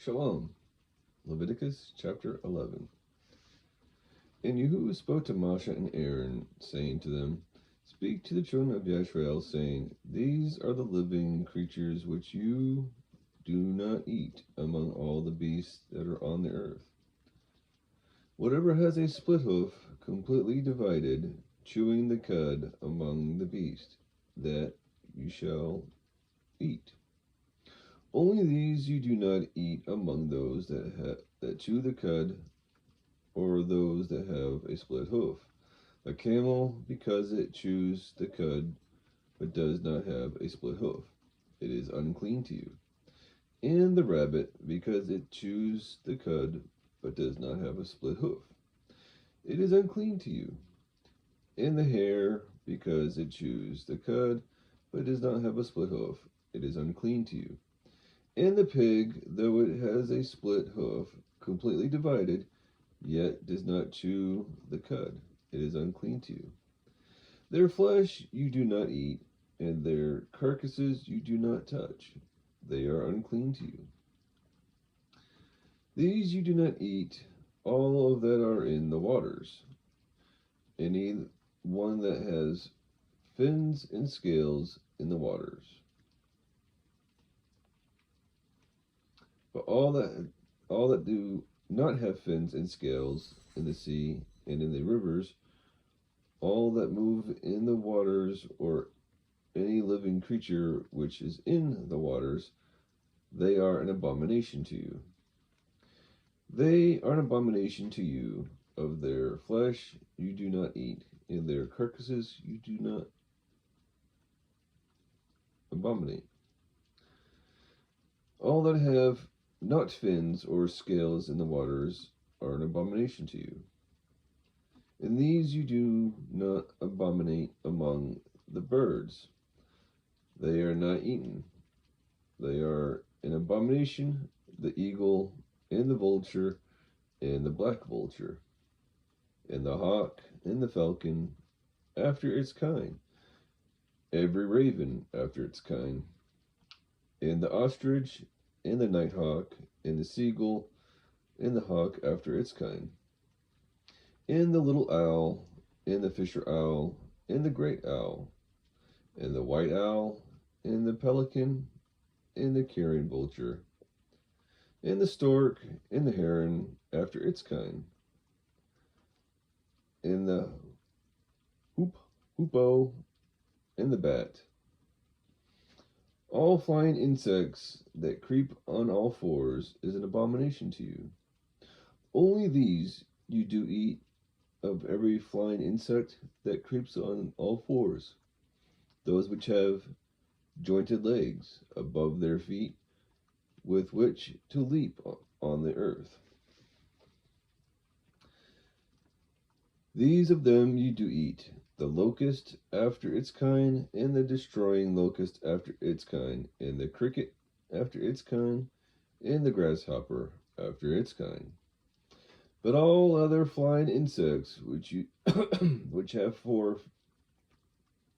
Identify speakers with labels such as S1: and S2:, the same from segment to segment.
S1: Shalom. Leviticus chapter 11. And Yahu'ah spoke to Moshe and Aaron, saying to them, Speak to the children of Yisrael, saying, These are the living creatures which you do not eat among all the beasts that are on the earth. Whatever has a split hoof, completely divided, chewing the cud among the beasts, that you shall eat. Only these you do not eat among those that chew the cud, or those that have a split hoof. A camel, because it chews the cud, but does not have a split hoof, it is unclean to you. And the rabbit, because it chews the cud, but does not have a split hoof, it is unclean to you. And the hare, because it chews the cud, but does not have a split hoof, it is unclean to you. And the pig, though it has a split hoof, completely divided, yet does not chew the cud, it is unclean to you. Their flesh you do not eat, and their carcasses you do not touch, they are unclean to you. These you do not eat, all of that are in the waters. Any one that has fins and scales in the waters. But all that do not have fins and scales in the sea and in the rivers, all that move in the waters, or any living creature which is in the waters, they are an abomination to you. They are an abomination to you. Of their flesh you do not eat, and their carcasses you do not abominate. All that have not fins or scales in the waters are an abomination to you. And these you do not abominate among the birds. They are not eaten. They are an abomination, the eagle, and the vulture, and the black vulture, and the hawk, and the falcon, after its kind, every raven after its kind, and the ostrich, and the nighthawk, and the seagull, and the hawk after its kind, and the little owl, and the fisher owl, and the great owl, and the white owl, and the pelican, and the carrion vulture, and the stork, and the heron after its kind, and the hoopoe, and the bat. All flying insects that creep on all fours is an abomination to you. Only these you do eat, of every flying insect that creeps on all fours, those which have jointed legs above their feet, with which to leap on the earth. These of them you do eat, the locust after its kind, and the destroying locust after its kind, and the cricket after its kind, and the grasshopper after its kind. But all other flying insects which have 4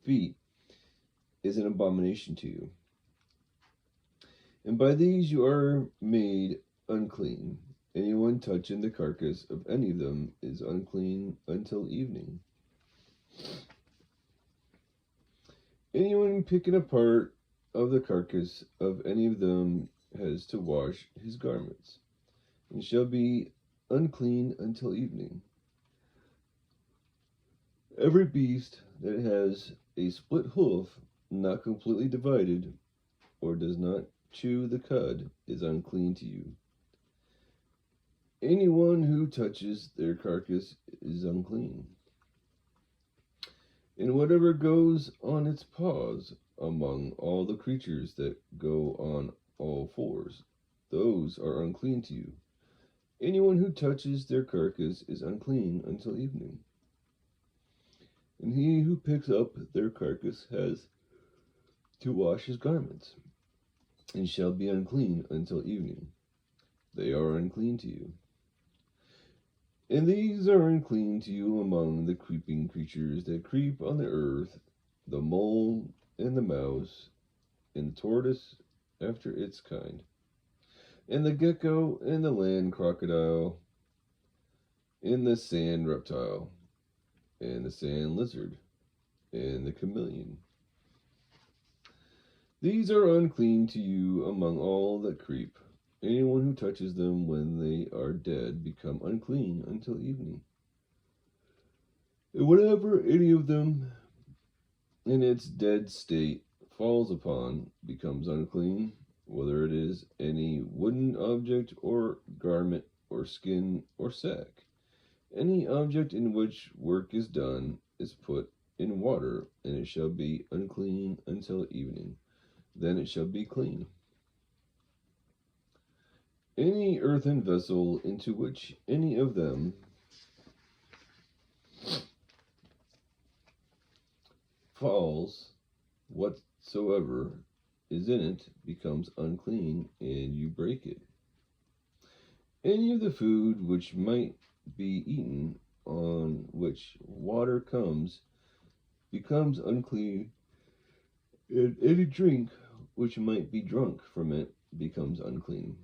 S1: feet is an abomination to you. And by these you are made unclean. Anyone touching the carcass of any of them is unclean until evening. Anyone picking a part of the carcass of any of them has to wash his garments, and shall be unclean until evening. Every beast that has a split hoof, not completely divided, or does not chew the cud, is unclean to you. Anyone who touches their carcass is unclean. And whatever goes on its paws among all the creatures that go on all fours, those are unclean to you. Anyone who touches their carcass is unclean until evening. And he who picks up their carcass has to wash his garments, and shall be unclean until evening. They are unclean to you. And these are unclean to you among the creeping creatures that creep on the earth, the mole, and the mouse, and the tortoise after its kind, and the gecko, and the land crocodile, and the sand reptile, and the sand lizard, and the chameleon. These are unclean to you among all that creep. Anyone who touches them when they are dead become unclean until evening. And whatever any of them in its dead state falls upon becomes unclean, whether it is any wooden object or garment or skin or sack. Any object in which work is done is put in water, and it shall be unclean until evening. Then it shall be clean. Any earthen vessel into which any of them falls, whatsoever is in it becomes unclean, and you break it. Any of the food which might be eaten, on which water comes, becomes unclean, and any drink which might be drunk from it becomes unclean.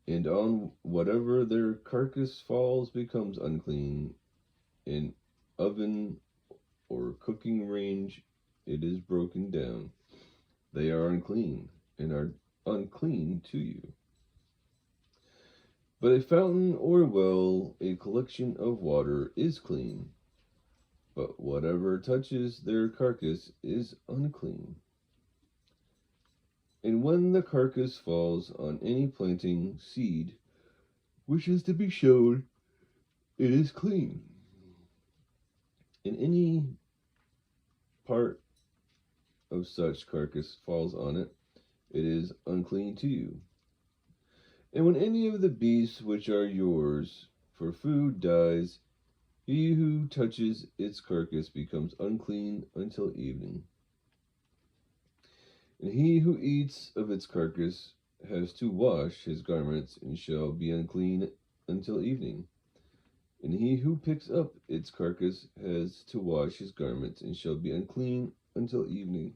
S1: And on whatever their carcass falls becomes unclean. In oven or cooking range it is broken down. They are unclean, and are unclean to you. But a fountain or a well, a collection of water, is clean. But whatever touches their carcass is unclean. And when the carcass falls on any planting seed, which is to be shown, it is clean. And any part of such carcass falls on it, it is unclean to you. And when any of the beasts which are yours for food dies, he who touches its carcass becomes unclean until evening. And he who eats of its carcass has to wash his garments, and shall be unclean until evening. And he who picks up its carcass has to wash his garments, and shall be unclean until evening.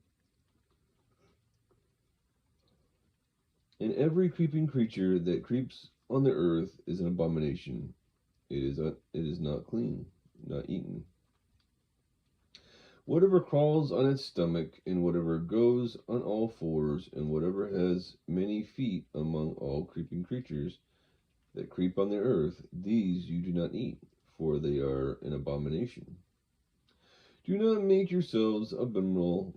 S1: And every creeping creature that creeps on the earth is an abomination. It is not clean, not eaten. Whatever crawls on its stomach, and whatever goes on all fours, and whatever has many feet among all creeping creatures that creep on the earth, these you do not eat, for they are an abomination. Do not make yourselves abominable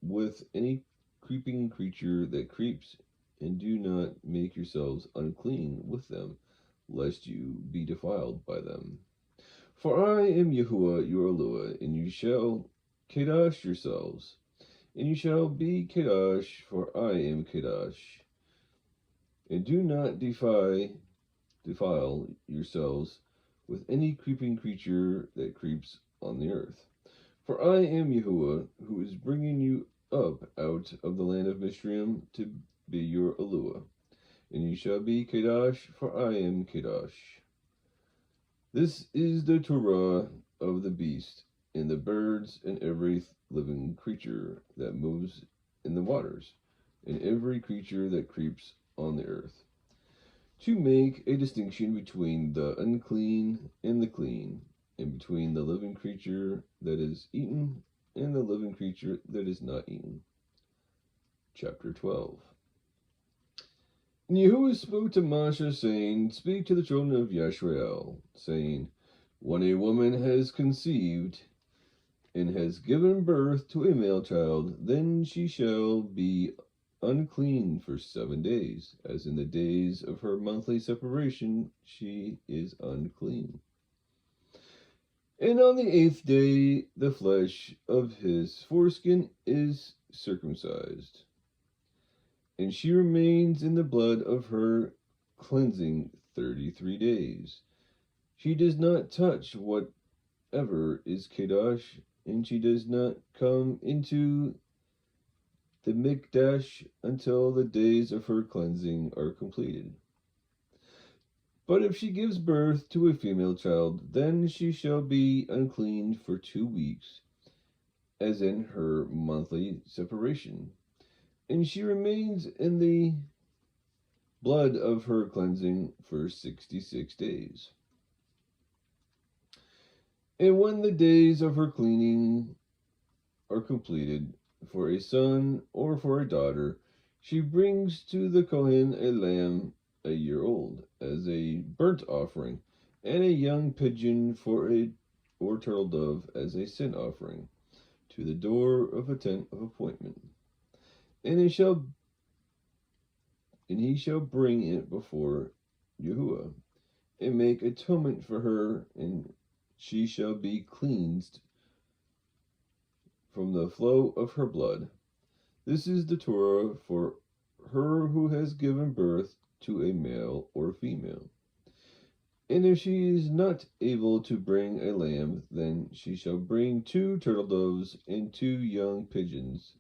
S1: with any creeping creature that creeps, and do not make yourselves unclean with them, lest you be defiled by them. For I am Yahu'ah your Elohah, and you shall Kadosh yourselves, and you shall be Kadosh, for I am Kadosh. And do not defile yourselves with any creeping creature that creeps on the earth. For I am Yahu'ah, who is bringing you up out of the land of Mishraim to be your Elohah. And you shall be Kadosh, for I am Kadosh. This is the Torah of the beast, and the birds, and every living creature that moves in the waters, and every creature that creeps on the earth, to make a distinction between the unclean and the clean, and between the living creature that is eaten and the living creature that is not eaten. Chapter 12. And Yahuwah spoke to Moshe, saying, Speak to the children of Yashrael, saying, When a woman has conceived and has given birth to a male child, then she shall be unclean for 7 days. As in the days of her monthly separation, she is unclean. And on the 8th day, the flesh of his foreskin is circumcised, and she remains in the blood of her cleansing 33 days. She does not touch whatever is Kadosh, and she does not come into the Mikdash until the days of her cleansing are completed. But if she gives birth to a female child, then she shall be unclean for 2 weeks, as in her monthly separation. and she remains in the blood of her cleansing for 66 days. And when the days of her cleaning are completed, for a son or for a daughter, she brings to the Kohen a lamb a year old as a burnt offering, and a young pigeon or turtle dove as a sin offering, to the door of a tent of appointment. And he shall bring it before Yahu'ah, and make atonement for her, and she shall be cleansed from the flow of her blood. This is the Torah for her who has given birth to a male or female. And if she is not able to bring a lamb, then she shall bring 2 turtle doves and 2 young pigeons,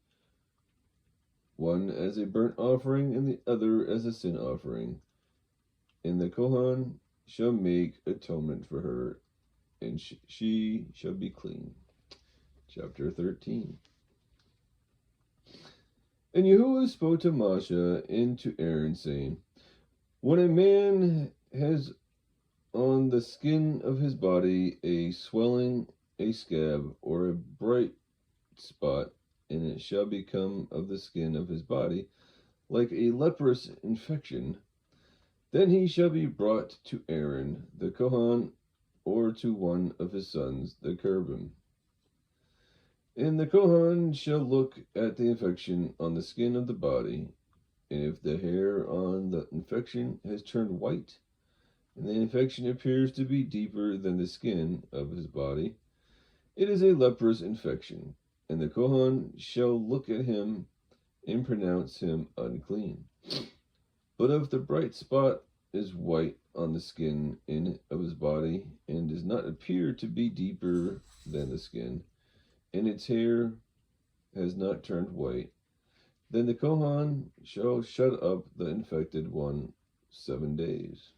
S1: one as a burnt offering and the other as a sin offering. And the Kohen shall make atonement for her, and she shall be clean. Chapter 13. And Yahuwah spoke to Moshe and to Aaron, saying, when a man has on the skin of his body a swelling, a scab, or a bright spot, and it shall become of the skin of his body like a leprous infection, then he shall be brought to Aaron the Kohen, or to one of his sons, the cherubim. And the Kohen shall look at the infection on the skin of the body, and if the hair on the infection has turned white, and the infection appears to be deeper than the skin of his body, it is a leprous infection, and the Kohen shall look at him and pronounce him unclean. But if the bright spot is white on the skin of his body, and does not appear to be deeper than the skin, and its hair has not turned white, then the Kohen shall shut up the infected one 7 days.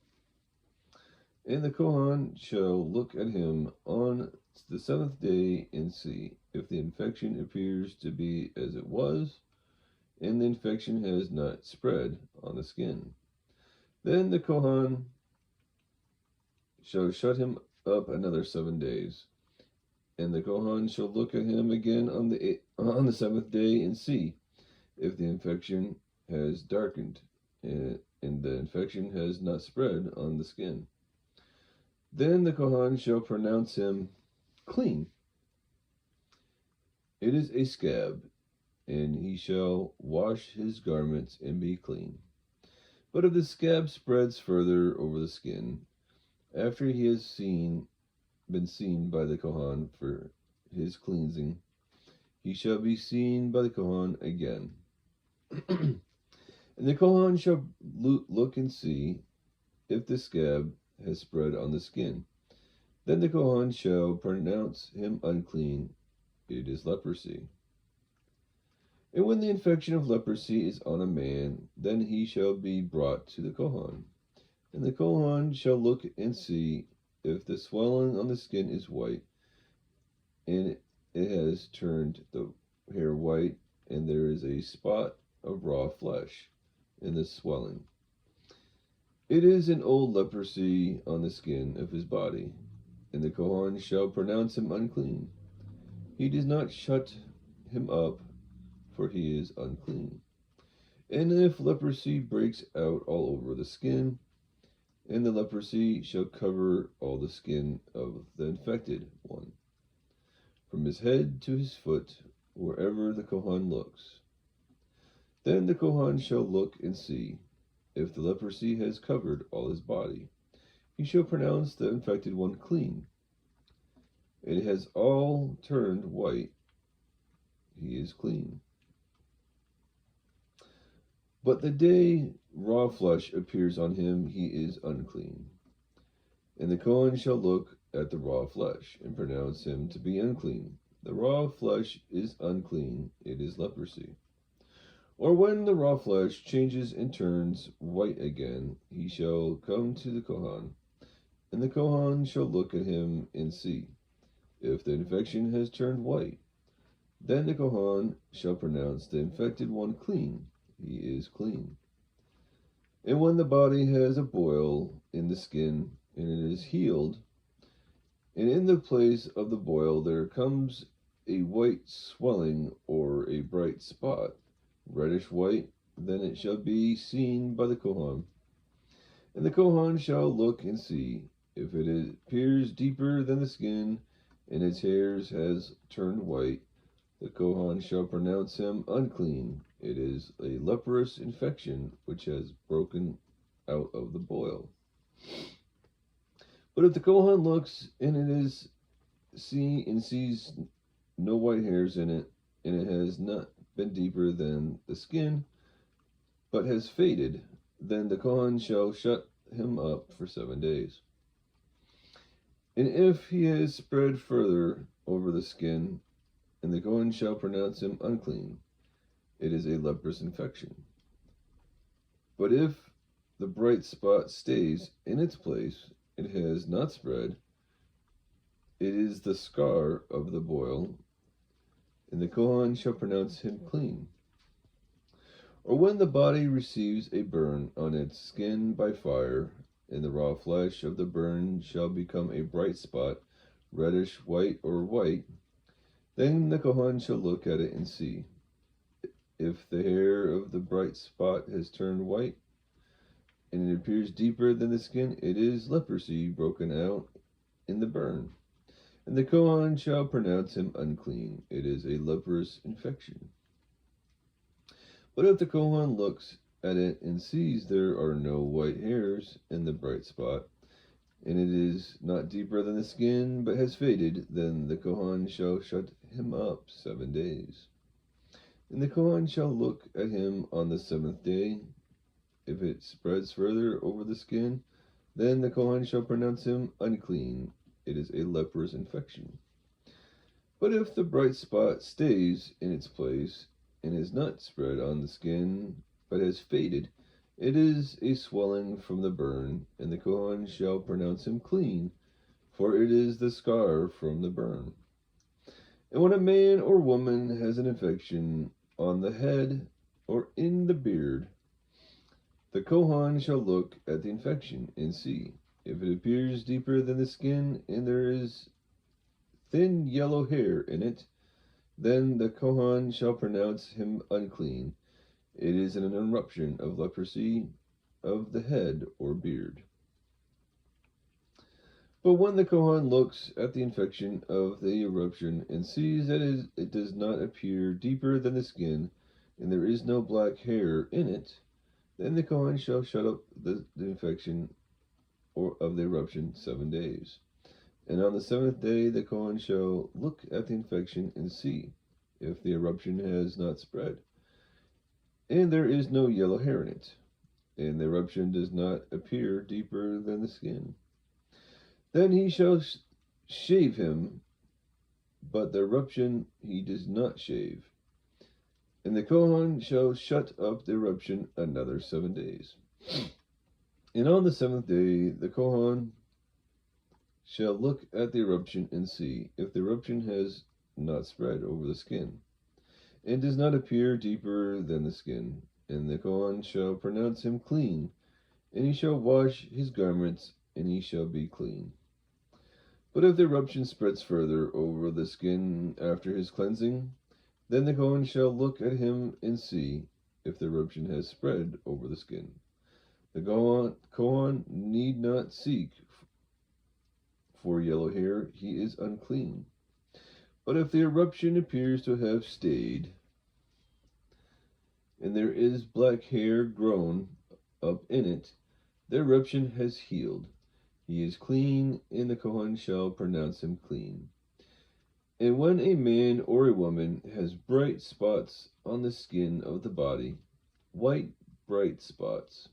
S1: And the Kohen shall look at him on the 7th day and see if the infection appears to be as it was, and the infection has not spread on the skin. Then the Kohen shall shut him up another 7 days. And the Kohen shall look at him again on the 7th day and see if the infection has darkened, and the infection has not spread on the skin. Then the Kohen shall pronounce him clean. It is a scab, and he shall wash his garments and be clean. But if the scab spreads further over the skin, after he has been seen by the Kohen for his cleansing, he shall be seen by the Kohen again. And the Kohen shall look and see if the scab has spread on the skin. Then the Kohen shall pronounce him unclean. It is leprosy. And when the infection of leprosy is on a man, then he shall be brought to the Kohen. And the Kohen shall look and see if the swelling on the skin is white, and it has turned the hair white, and there is a spot of raw flesh in the swelling. It is an old leprosy on the skin of his body, and the Kohen shall pronounce him unclean. He does not shut him up, for he is unclean. And if leprosy breaks out all over the skin, and the leprosy shall cover all the skin of the infected one, from his head to his foot, wherever the Kohen looks. Then the Kohen shall look and see if the leprosy has covered all his body. He shall pronounce the infected one clean. It has all turned white. He is clean. But the day raw flesh appears on him, he is unclean. And the Kohen shall look at the raw flesh, and pronounce him to be unclean. The raw flesh is unclean, it is leprosy. Or when the raw flesh changes and turns white again, he shall come to the Kohen. And the Kohen shall look at him and see if the infection has turned white. Then the Kohen shall pronounce the infected one clean. He is clean. And when the body has a boil in the skin, and it is healed, and in the place of the boil there comes a white swelling or a bright spot, reddish white, then it shall be seen by the Kohen. And the Kohen shall look and see. If it appears deeper than the skin, and its hairs has turned white, the Kohen shall pronounce him unclean. It is a leprous infection which has broken out of the boil. But if the Kohen looks and sees no white hairs in it, and it has not been deeper than the skin, but has faded, then the Kohen shall shut him up for 7 days. And if he has spread further over the skin, and the Kohen shall pronounce him unclean, it is a leprous infection. But if the bright spot stays in its place, it has not spread, it is the scar of the boil, and the Kohen shall pronounce him clean. Or when the body receives a burn on its skin by fire, and the raw flesh of the burn shall become a bright spot, reddish white or white, then the Kohen shall look at it and see. If the hair of the bright spot has turned white, and it appears deeper than the skin, it is leprosy broken out in the burn. And the Kohen shall pronounce him unclean. It is a leprous infection. But if the Kohen looks at it and sees there are no white hairs in the bright spot, and it is not deeper than the skin, but has faded, then the Kohen shall shut him up 7 days. And the Kohen shall look at him on the 7th day. If it spreads further over the skin, then the Kohen shall pronounce him unclean. It is a leprous infection. But if the bright spot stays in its place, and is not spread on the skin, but has faded, it is a swelling from the burn, and the Kohen shall pronounce him clean, for it is the scar from the burn. And when a man or woman has an infection on the head or in the beard, the Kohen shall look at the infection and see. If it appears deeper than the skin, and there is thin yellow hair in it, then the Kohen shall pronounce him unclean. It is an eruption of leprosy of the head or beard. But when the Kohen looks at the infection of the eruption and sees that it does not appear deeper than the skin, and there is no black hair in it, then the Kohen shall shut up the infection of the eruption 7 days. And on the 7th day the Kohen shall look at the infection and see if the eruption has not spread, and there is no yellow hair in it, and the eruption does not appear deeper than the skin. Then he shall shave him, but the eruption he does not shave. And the Kohen shall shut up the eruption another 7 days. And on the 7th day the Kohen shall look at the eruption and see if the eruption has not spread over the skin, and does not appear deeper than the skin. And the Kohen shall pronounce him clean, and he shall wash his garments, and he shall be clean. But if the eruption spreads further over the skin after his cleansing, then the Kohen shall look at him and see if the eruption has spread over the skin. The Kohen need not seek for yellow hair, he is unclean. But if the eruption appears to have stayed, and there is black hair grown up in it, the eruption has healed. He is clean, and the Kohen shall pronounce him clean. And when a man or a woman has bright spots on the skin of the body, white bright spots,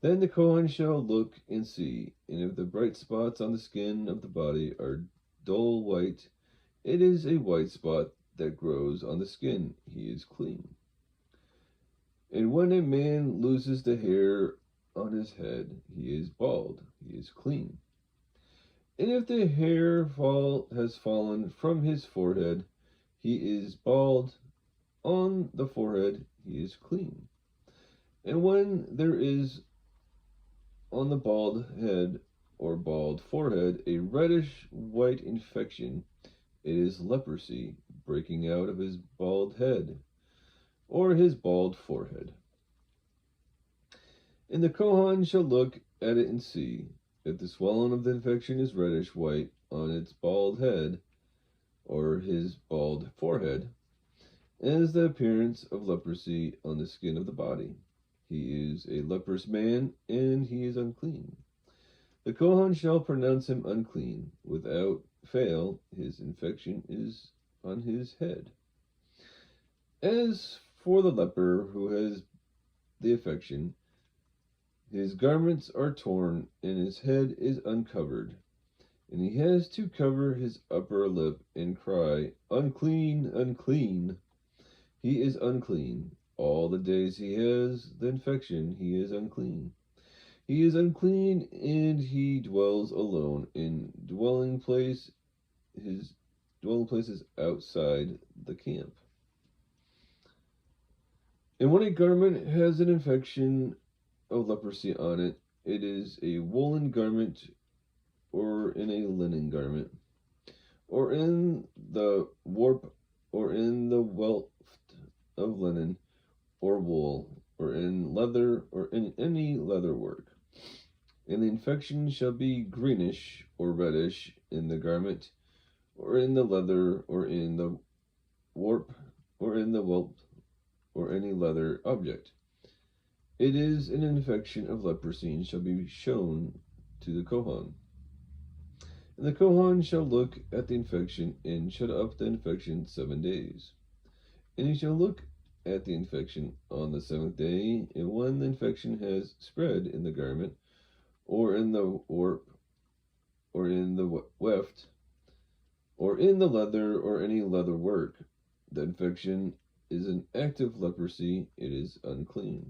S1: then the Kohen shall look and see, and if the bright spots on the skin of the body are dull white, it is a white spot that grows on the skin. He is clean. And when a man loses the hair on his head, he is bald. He is clean. And if the hair has fallen from his forehead, he is bald on the forehead, he is clean. And when there is on the bald head or bald forehead a reddish white infection, it is leprosy breaking out of his bald head or his bald forehead. And the Kohen shall look at it and see, if the swelling of the infection is reddish white on its bald head or his bald forehead, as the appearance of leprosy on the skin of the body. He is a leprous man, and he is unclean. The Kohen shall pronounce him unclean. Without fail, his infection is on his head. As for the leper who has the affection, his garments are torn, and his head is uncovered, and he has to cover his upper lip and cry, Unclean, unclean. He is unclean. All the days he has the infection, he is unclean. He is unclean, and he dwells alone in dwelling place. His dwelling place is outside the camp. And when a garment has an infection of leprosy on it, it is a woolen garment, or in a linen garment, or in the warp, or in the welt of linen or wool, or in leather, or in any leather work. And the infection shall be greenish or reddish in the garment, or in the leather, or in the warp, or in the welt, or any leather object. It is an infection of leprosy, and shall be shown to the Kohen. And the Kohen shall look at the infection, and shut up the infection 7 days. And he shall look at the infection on the 7th day, and when the infection has spread in the garment, or in the warp, or in the weft, or in the leather, or any leather work, the infection is an active leprosy, it is unclean.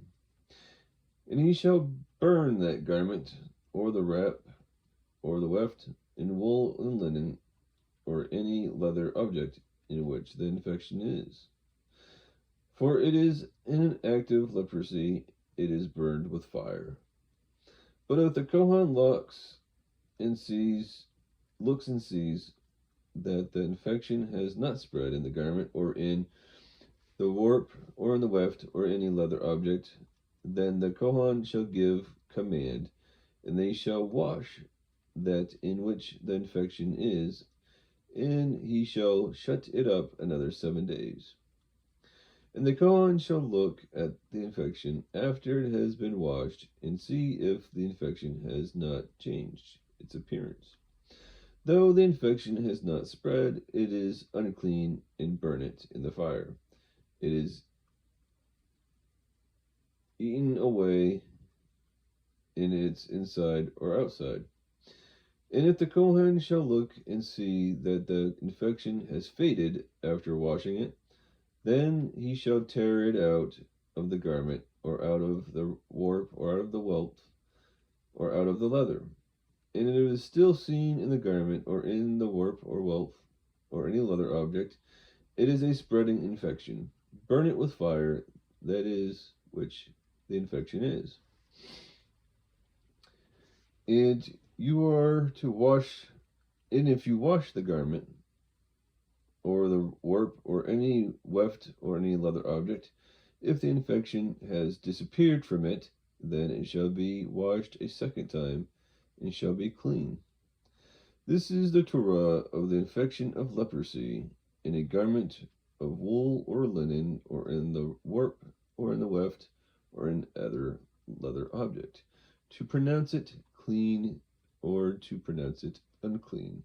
S1: And he shall burn that garment, or the wrap, or the weft, in wool and linen, or any leather object in which the infection is. For it is an active leprosy, it is burned with fire. But if the Kohen looks and sees that the infection has not spread in the garment, or in the warp, or in the weft, or any leather object, then the Kohen shall give command, and they shall wash that in which the infection is, and he shall shut it up another 7 days. And the Kohen shall look at the infection after it has been washed, and see if the infection has not changed its appearance. Though the infection has not spread, it is unclean, and burn it in the fire. It is eaten away in its inside or outside. And if the Kohen shall look and see that the infection has faded after washing it, then he shall tear it out of the garment, or out of the warp, or out of the welt, or out of the leather. And if it is still seen in the garment, or in the warp, or welt, or any leather object, it is a spreading infection. Burn it with fire, that is which the infection is. And you are to wash, and if you wash the garment, or the warp, or any weft, or any leather object, if the infection has disappeared from it, then it shall be washed a second time, and shall be clean. This is the Torah of the infection of leprosy, in a garment of wool or linen, or in the warp, or in the weft, or in other leather object, to pronounce it clean, or to pronounce it unclean.